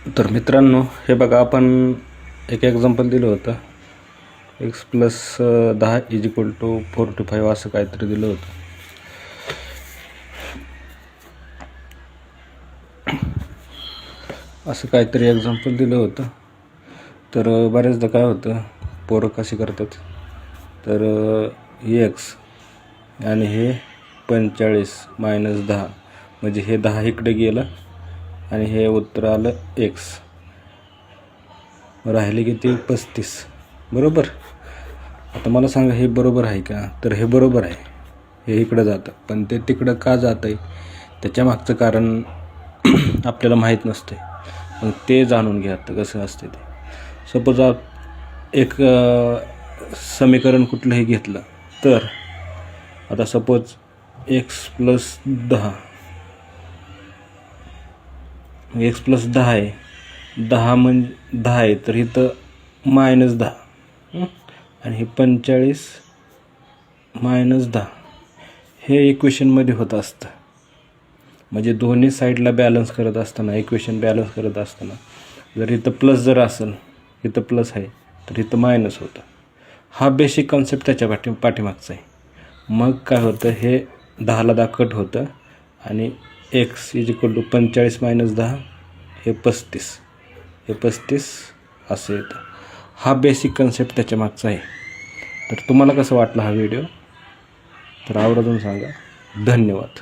तर मित्रांनो, हे बघा, आपण एक एक्झाम्पल दिलं होतं. x plus 10 is equal to 45 असं काहीतरी दिलं होतं. असं काहीतरी एक्झाम्पल दिलं होतं. तर बऱ्याचदा काय होतं, पोरं कशी करतात, तर x आणि हे 45 मायनस 10 म्हणजे हे 10 इकडे गेलं आणि हे उत्तर आलं x. राहिले किती? 35. बरोबर. आता मला सांगा, हे बरोबर आहे का? तर हे बरोबर आहे. हे इकडं जातं, पण ते तिकडं का जातं आहे त्याच्या मागचं कारण आपल्याला माहीत नसते. मग ते जाणून घ्या तर कसं असते ते. सपोज एक समीकरण कुठलंही घेतलं, तर आता सपोज x प्लस 10 आहे. 10 म्हणजे 10 आहे, तर इथं मायनस 10 आणि हे 45 मायनस 10 हे इक्वेशनमध्ये होत असतं. म्हणजे दोन्ही साईडला बॅलन्स करत असताना, इक्वेशन बॅलन्स करत असताना जर इथं प्लस जर असेल, इथं प्लस आहे तर इथं मायनस होतं. हा बेसिक कॉन्सेप्ट त्याच्या पाठीमागचा आहे. मग काय होतं, हे 10ला 10 कट होतं आणि x is equal to 45 minus 10 हे 35 असं येतं. हा बेसिक कन्सेप्ट त्याच्या मागचा आहे. तर तुम्हाला कसं वाटलं हा व्हिडिओ? तर आवर्जून सांगा. धन्यवाद.